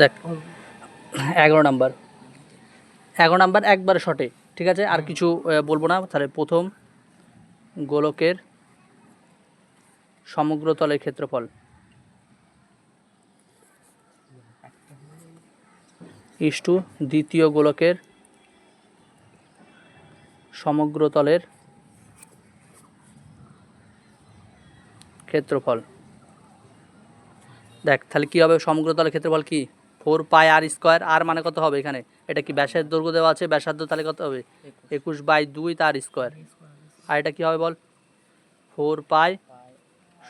দেখ 11 নাম্বার একবার শর্টে, ঠিক আছে, আর কিছু বলবো না। তাহলে প্রথম গোলকের সমগ্র তলের ক্ষেত্রফল ইস্টু দ্বিতীয় গোলকের সমগ্র তলের ক্ষেত্রফল। দেখ তাহলে কী হবে, সমগ্র তলের ক্ষেত্রফল কি 4πr²। আর মানে কত হবে এখানে, এটা কি ব্যাসের দৈর্ঘ্য দেওয়া আছে, ব্যাসার্ধ, তাহলে কত হবে 21/2 তার স্কোয়ার। আর এটা কী হবে বল, 4π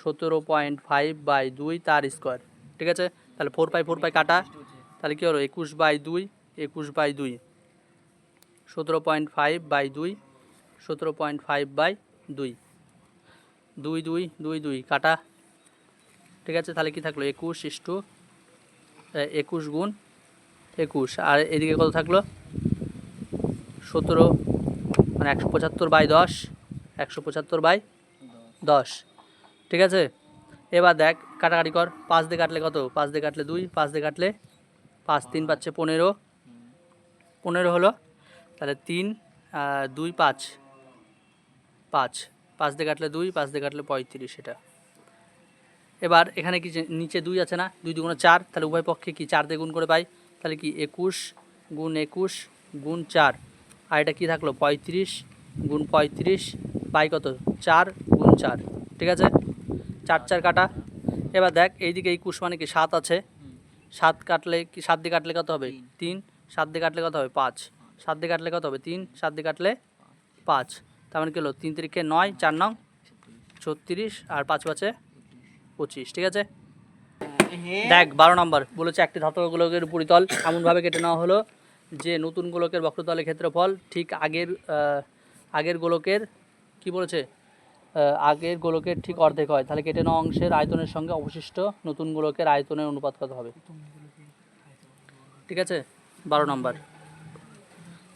17.5/2 তার স্কোয়ার, ঠিক আছে। তাহলে 4π কাটা, তাহলে কী হলো 21/2 21/2 17.5/2 17.5/2 2 2 2 2 কাটা, ঠিক আছে। তাহলে কি থাকলো 21 গুণ 21, আর এদিকে কত থাকলো 17, মানে 175/10 175/10, ঠিক আছে। এবার দেখ কাটাকাটি কর, 5 দিয়ে কাটলে কত, 5 দিয়ে কাটলে 2, 5 দিয়ে কাটলে 5, 3 পাচ্ছে 15 হলো। তাহলে 3 2 5 5 5 দিয়ে কাটলে 2, 5 দিয়ে কাটলে 35, এটা। এবার এখানে কি নিচে 2 আছে না, 2 2 4, তাহলে উভয় পক্ষে কি 4 দিয়ে গুণ করে পাই, তাহলে কি 21 গুণ 21 গুণ 4, আর এটা কি থাকলো 35 গুণ 35 বাই কত 4 গুণ 4, ঠিক আছে। 4 4 কাটা। এবার দেখ এইদিকে 21 মানে কি 7 আছে, 7 কাটলে কি 7 দিয়ে কাটলে কত হবে 3, 7 দিয়ে কাটলে কত হবে 5, 7 দিয়ে কাটলে কত হবে 3, 7 দিয়ে কাটলে 5, তার মানে কি হলো 3 3 9, 4 9 36, আর 5 5 25, ঠিক আছে। দেখ 12 নম্বর বলেছে একটি ধাতব গোলকের উপরিতল এমনভাবে কেটে নেওয়া হলো যে নতুন গোলকের বক্রতলের ক্ষেত্রফল ঠিক আগের গোলকের কি বলেছে, আগের গোলকের ঠিক অর্ধেক হয়। তাহলে কেটে নেওয়া অংশের আয়তনের সঙ্গে অবশিষ্ট নতুন গোলকের আয়তনের অনুপাত কত হবে, ঠিক আছে। 12 নম্বর,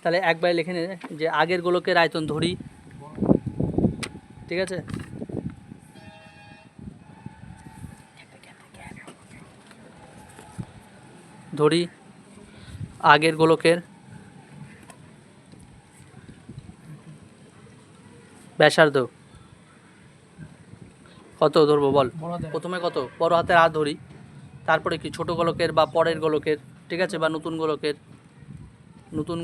তাহলে একবার লিখে নে যে আগের গোলকের আয়তন ধরি, ঠিক আছে। ধরি আগের গোলকের ব্যাসার্ধ কত ধরবো বল, প্রথমে কত বড় হাতের আর ধরি, তারপরে কি ছোট গোলকের বা পরের গোলকের, ঠিক আছে, বা নতুন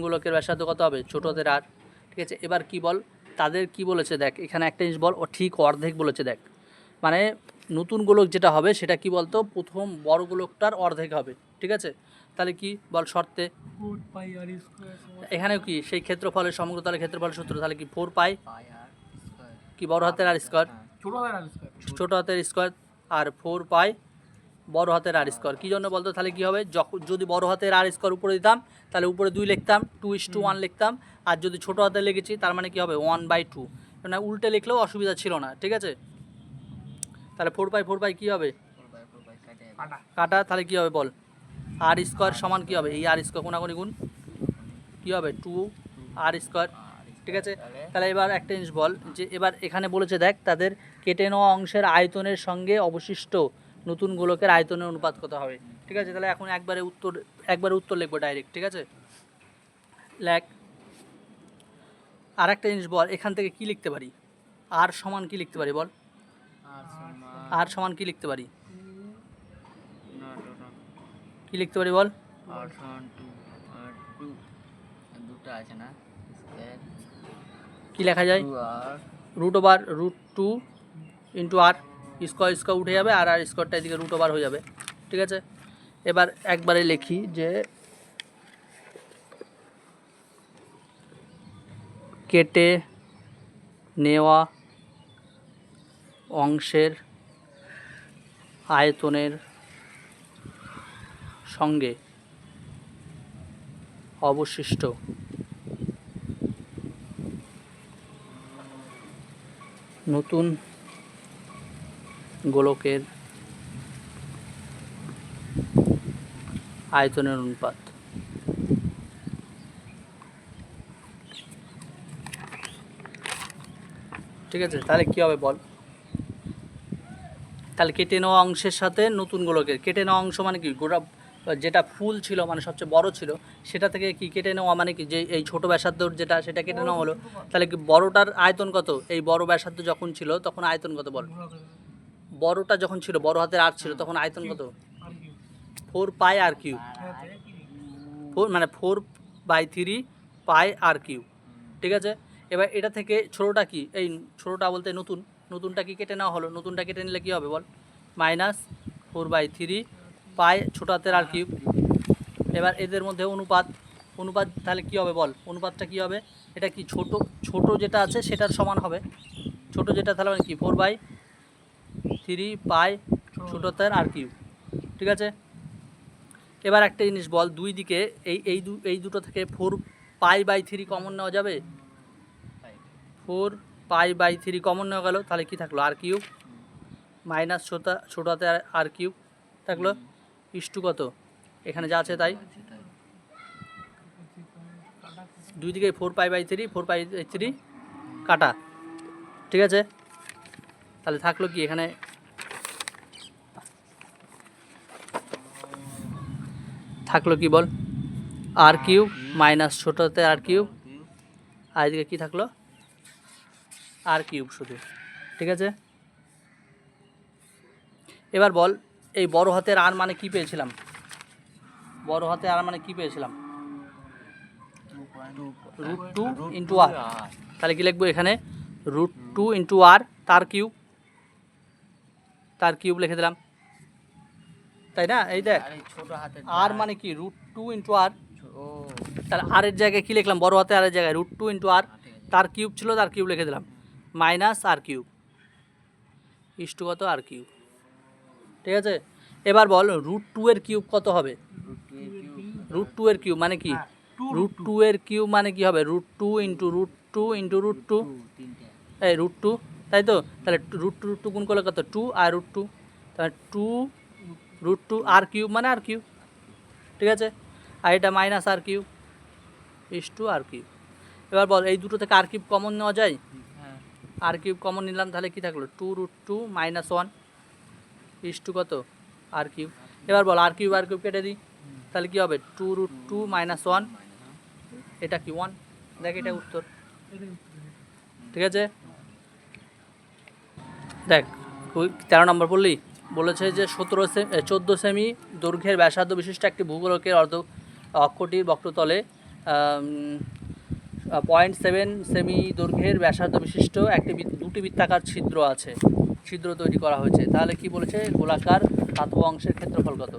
গোলকের ব্যাসার্ধ কত হবে ছোট হাতের আর, ঠিক আছে। এবার কি বল তাদের কি বলেছে, দেখ এখানে একটা জিনিস বল, ও ঠিক অর্ধেক বলেছে। দেখ মানে নতুন গোলক যেটা হবে সেটা কি বলতো, প্রথম বড় গোলকটার অর্ধেক হবে, ঠিক আছে। তাহলে কি বল শর্তে, এখানেও কি সেই ক্ষেত্রফলের সমগ্রতলের ক্ষেত্রফলের সূত্র, তাহলে কি 4π কি বড় হাতের আর স্কোয়ার, ছোট হাতের স্কোয়ার, আর 4π বড় হাতের আর স্কোয়ার। কী জন্য বলতো, তাহলে কী হবে, যদি বড় হাতের আর স্কোয়ার উপরে দিতাম তাহলে উপরে 2 লিখতাম, 2:1 লিখতাম, আর যদি ছোট হাতে লিখেছি তার মানে কী হবে 1/2, মানে উল্টে লিখলেও অসুবিধা ছিল না, ঠিক আছে। তাহলে 4π কী হবে কাটা, তাহলে কী হবে বল, আর স্কোয়ার সমান কী হবে, এই আর স্কোয়ার কোনাকুনি গুণ কী হবে 2r², ঠিক আছে। তাহলে এবার একটা জিনিস বল যে এবার এখানে বলেছে দেখ তাদের কেটে নেওয়া অংশের আয়তনের সঙ্গে অবশিষ্ট নতুন গোলকের আয়তনের অনুপাত কত হবে, ঠিক আছে। তাহলে এখন একবারে উত্তর লিখবো ডাইরেক্ট, ঠিক আছে। লেখ আর একটা জিনিস বল, এখান থেকে কি লিখতে পারি, আর সমান কি লিখতে পারি বল, আর সমান কি লিখতে পারি, কি লিখতে পারি বল, কি লেখা যায় √2 ইন্টু আর, স্কোয়ার উঠে যাবে, আর স্কোয়ারটা এদিকে √ওভার হয়ে যাবে, ঠিক আছে। এবার একবারে লিখি যে কেটে নেওয়া অংশের আয়তনের সঙ্গে অবশিষ্ট নতুন গোলকের আয়তনের অনুপাত, ঠিক আছে। তাহলে কী হবে বল, তাহলে কেটে নেওয়া অংশের সাথে নতুন গোলকের, কেটে নেওয়া অংশ মানে কি গোটা যেটা ফুল ছিল মানে সবচেয়ে বড় ছিল সেটা থেকে কি কেটে নেওয়া, মানে কি যে এই ছোট ব্যাসার্ধর যেটা সেটা কেটে নেওয়া হলো, তাহলে কি বড়টার আয়তন কত? এই বড় ব্যাসার্ধ যখন ছিল তখন আয়তন কত বল? বড়টা যখন ছিল, বড় হাতের আর ছিল, তখন আয়তন কত? 4πr cube. মানে 4/3 পাই আর কিউব। ঠিক আছে, এবার এটা থেকে ছোটোটা কি, এই ছোটোটা বলতে নতুনটা কি কেটে নেওয়া হলো, নতুনটা কেটে নিলে কী হবে বল? -4/3 পাই ছোটো হাতের আর কিউব। এবার এদের মধ্যে অনুপাত তাহলে কী হবে বল? অনুপাতটা কী হবে? এটা কি ছোট যেটা আছে সেটার সমান হবে, ছোট যেটা, তাহলে মানে কি 4/3 পাই ছোটো হাতের আর কিউব। ঠিক আছে, এবার একটা জিনিস বল, দুই দিকে এই দুটো থেকে 4π/3 কমন নেওয়া যাবে? 4π/3 কমন নেওয়া গেল, তাহলে কি থাকলো? আর কিউব মাইনাস ছোটো হাতে আর কিউব থাকলো ইস্টু কত? এখানে যা আছে তাই, দুই দিকে 4π/3 কাটা। ঠিক আছে, তাহলে থাকলো কি এখানে থাকলো কি বল? আর কিউব মাইনাস ছোটো হাতে আর কিউব, আর এদিকে কী থাকলো? আর কিউব শুধু। ঠিক আছে, এবার বল এই বড় হাতের আর মানে কি পেয়েছিলাম? বড় হাতের আর মানে কি পেয়েছিলাম? √2 ইন্টু আর। তাহলে কি লিখবো এখানে? √2 ইন্টু আর তার কিউব লিখে দিলাম, তাই না? এই দেখ, আর মানে কি √2 ইন্টু আর, তাহলে আর এর জায়গায় কী লিখলাম? বড় হাতে আর এর জায়গায় √2 ইন্টু আর, তার কিউব ছিল, তার কিউব লিখে দিলাম, মাইনাস আর কিউব ইস্টু কত? আর কিউব। ঠিক আছে, এবার বল √2 এর কিউব কত হবে? √2 এর কিউব মানে কি? √2 এর কিউব মানে কি হবে? √2 ইন্টু √2 ইন্টু √2, এই √2, তাই তো? তাহলে √2 গুণ করলে কত? 2 আর √2, তাহলে 2 √2 আর কিউব মানে আর কিউব। ঠিক আছে, আর এটা মাইনাস আর কিউব ইস্টু আর কিউব। এবার বল এই দুটো থেকে আর কিউব কমন নেওয়া যায়? আর কিউব কমন নিলাম, তাহলে কি থাকলো? 2 √2 - 1 ইস্টু কত? আর কিউব। এবার বল আর কিউব কেটে দিই, তাহলে কি হবে? 2 √2 - 1, এটা কি 1? দেখ এটা উত্তর। ঠিক আছে, দেখ 13 নম্বর পড়লি, বলেছে যে 14 সেমি দৈর্ঘ্যের ব্যাসার্ধ বিশিষ্ট একটি ভূগোলকের অক্ষটির বক্রতলে 0.7 সেমি দৈর্ঘ্যের ব্যাসার্ধ বিশিষ্ট দুটি বৃত্তাকার ছিদ্র তৈরি করা হয়েছে। তাহলে কি বলেছে? গোলাকার ধাতব অংশের ক্ষেত্রফল কত?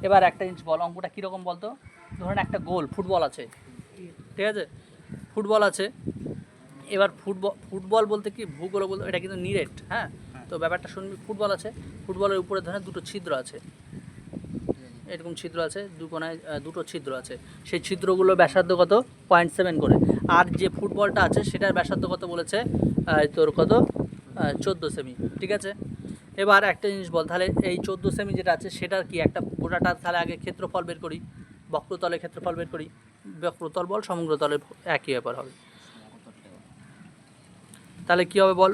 এবার একটা জিনিস বল, অঙ্কটা কীরকম বলতো? ধরেন একটা গোল ফুটবল আছে, ঠিক আছে, ফুটবল আছে। এবার ফুটবল বলতে কি, ভূগোল বলতে এটা কিন্তু নিরেট, হ্যাঁ, তো ব্যাপারটা শুনবি। ফুটবল আছে, ফুটবলের উপরে ধরেন দুটো ছিদ্র আছে, এরকম ছিদ্র আছে, দু কোণায় দুটো ছিদ্র আছে, সেই ছিদ্রগুলো ব্যাসার্ধ কত? 0.7 করে। আর যে ফুটবলটা আছে সেটার ব্যাসার্ধ কত বলেছে? তোর কত? 14 সেমি। ঠিক আছে, এবার একটা জিনিস বল, তাহলে এই 14 সেমি যেটা আছে সেটার কি একটা গোটাটার, তাহলে আগে ক্ষেত্রফল বের করি, বক্রতলের ক্ষেত্রফল বের করি। বক্রতল বল সমগ্র তলের একই ব্যাপার হবে। তাহলে কী হবে বল?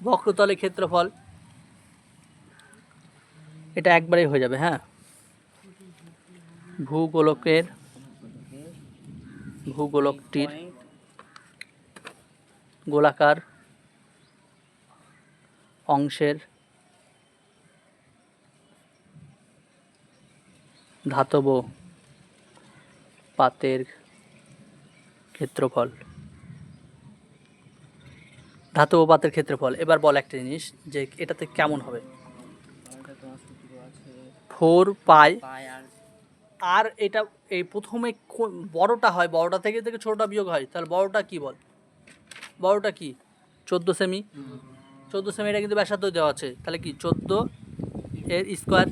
বক্রতলের ক্ষেত্রফল এটা একবারেই হয়ে যাবে, হ্যাঁ। ভূগোলকটির গোলাকার অংশের ধাতব পাতের ক্ষেত্রফল। এবার বল একটা জিনিস, যে এটাতে কেমন হবে? 4π আর এটা এই প্রথমে বড়টা হয়, বড়টা থেকে ছোটটা বিয়োগ হয়, তাহলে বড়টা কি বল? বড়টা কি? 14 সেমি। 14 সেমি এটা কিন্তু ব্যাসার্ধ দেওয়া আছে, তাহলে কি 14 এর স্কোয়ার।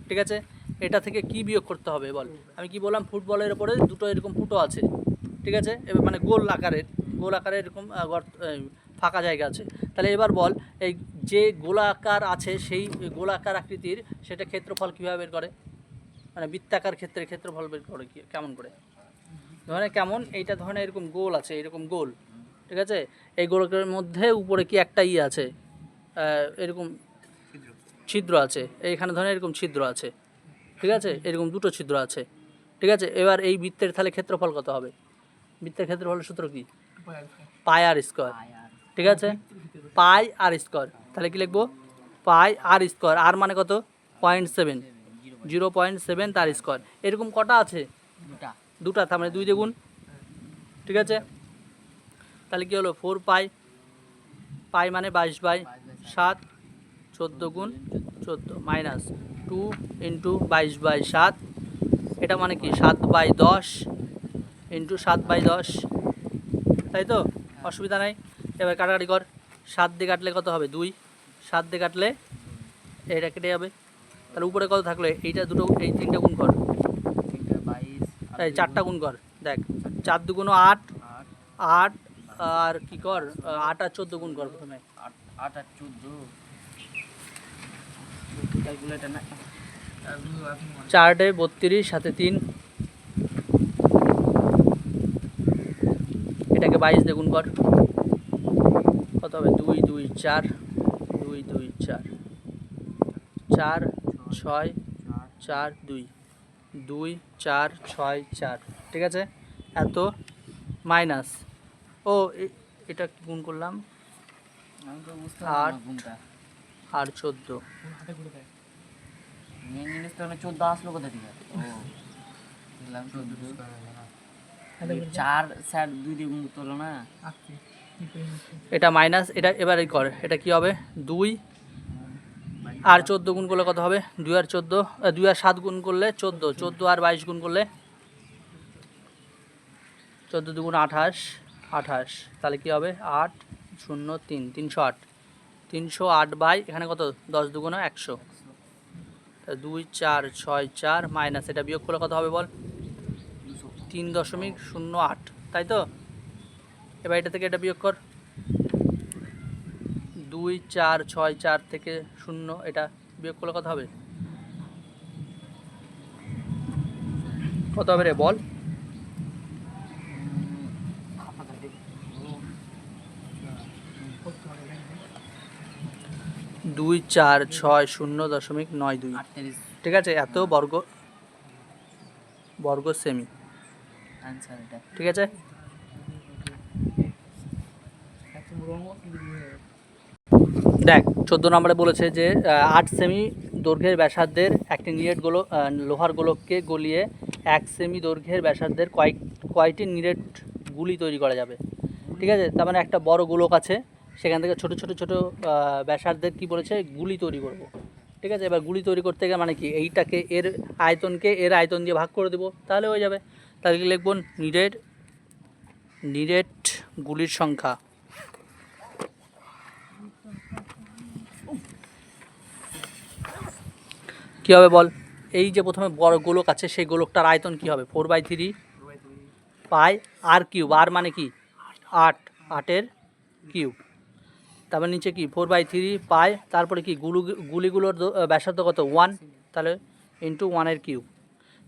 ঠিক আছে, এটা থেকে কি বিয়োগ করতে হবে বল? আমি কি বললাম? ফুটবলের ওপরে দুটো এরকম ফুটো আছে, ঠিক আছে, এবার মানে গোল আকারের এরকম ফাঁকা জায়গা আছে। তাহলে এবার বল এই যে গোলাকার আছে সেই গোলাকার আকৃতির সেটা ক্ষেত্রফল কীভাবে বের করে? মানে বৃত্তাকার ক্ষেত্রফল বের করে কেমন করে? ধরে কেমন, এইটা ধরনের এরকম গোল আছে, এরকম গোল, ঠিক আছে, এই গোলকের মধ্যে উপরে কি একটা আছে, এরকম ছিদ্র আছে, এইখানে ধরেন এরকম ছিদ্র আছে, ঠিক আছে, এরকম দুটো ছিদ্র আছে। ঠিক আছে, এবার এই বৃত্তের তাহলে ক্ষেত্রফল কত হবে? বৃত্তের ক্ষেত্রফলের সূত্র কি? পাই আর স্কোয়ার। ঠিক আছে, পাই আর স্কোয়ার, তাহলে কি লিখবো? পাই আর স্কোয়ার, আর মানে কত? 0.7, 0.7 তার স্কোয়ার। এরকম কটা আছে? দুটা, তার মানে 2 দিয়ে গুণ। ঠিক আছে, তাহলে কি হলো? 4 পাই, পাই মানে 22/7, 14 গুণ 14 মাইনাস 2 ইন্টু 22/7, এটা মানে কি 7/10 ইন্টু 7/10, তাই তো? অসুবিধা নাই। এবার কাটাকাটি কর, 7 দিয়ে কাটলে কত হবে? 2, 7 দিয়ে কাটলে এটা কেটে যাবে, তাহলে উপরে কত থাকলো? এইটা দুটো, এই 3টে গুণ কর, এই 4টা গুণ কর, দেখ 4 2 8, 8 আর কি কর, 8 আর 14 গুণ কর প্রথমে। 8 আর 14 ক্যালকুলেটর না, 4 32 সাথে 3, এটাকে 22 দিয়ে গুণ কর, কত হবে? 2 2 4, 2 2 4, 4 6 4 2, 2 4 6 4। ঠিক আছে, এত মাইনাস, ও এটা কি গুণ করলাম? আমি তো বুঝতে 8 পারলাম না কোনটা। আর 14, মেন জিনিস তো 14 আসলো কোথা থেকে? ও দিলাম 14, 4 স্যার 2 দিয়ে গুণ করতে হলো না। এটা মাইনাস, এটা এবারে কর, এটা কি হবে? 2 আর 14 গুণ করলে কত হবে? 2 আর 14, 2 আর 7 গুণ করলে 14, 14 আর 22 গুণ করলে 14 2 28, 28, তাহলে কি হবে? 8 0 3, 308, 308 বাই এখানে কত? 10 2 100, 2 4 6 4 মাইনাস এটা বিয়োগ করলে কত হবে বল? 3.08, তাই তো? এবার এটা থেকে এটা বিয়োগ কর, 2 4 6 4 থেকে 0, এটা বিয়োগ করলে কত হবে? কত হবে রে বল? 2 4 6 0.92, 38 ঠিক আছে, এত বর্গ সেমি। आंसर এটা। ঠিক আছে, দেখ 14 নম্বরে বলেছে যে 8 সেমি দৈর্ঘ্যের ব্যাসার্ধের একটি নিরেট গোলক, লোহার গোলককে গলিয়ে 1 সেমি দৈর্ঘ্যের ব্যাসার্ধের কয়টি নিরেট গুলি তৈরি করা যাবে? ঠিক আছে, তার মানে একটা বড় গোলক আছে, সেখান থেকে ছোট ছোট ছোট ব্যাসার্ধের কি বলেছে? গুলি তৈরি করব। ঠিক আছে, এবার গুলি তৈরি করতে গেলে মানে কি, এইটাকে এর আয়তনকে এর আয়তন দিয়ে ভাগ করে দেবো, তাহলে হয়ে যাবে। তাহলে কি লিখব? নিরেট গুলির সংখ্যা কী হবে বল? এই যে প্রথমে বড় গোলক আছে, সেই গোলকটার আয়তন কি হবে? 4/3 পাই আর কিউব, আর মানে কি 8, 8-এর কিউব, তারপর নিচে কি 4/3 পাই, তারপরে কি গুলিগুলোর ব্যাসার্ধ কত? 1, তাহলে ইন্টু 1-এর কিউব।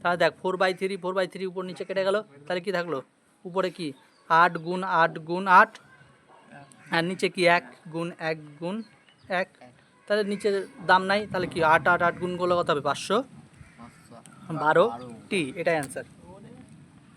তাহলে দেখ 4/3 উপর নিচে কেটে গেল, তাহলে কি থাকলো? উপরে কি 8 গুণ 8 গুণ 8, আর নিচে কি 1 গুণ 1 গুণ 1, তাহলে নিচের দাম নাই, তাহলে কি 8 8 8 গুণ করলে কত হবে? 512টি, এটাই অ্যান্সার।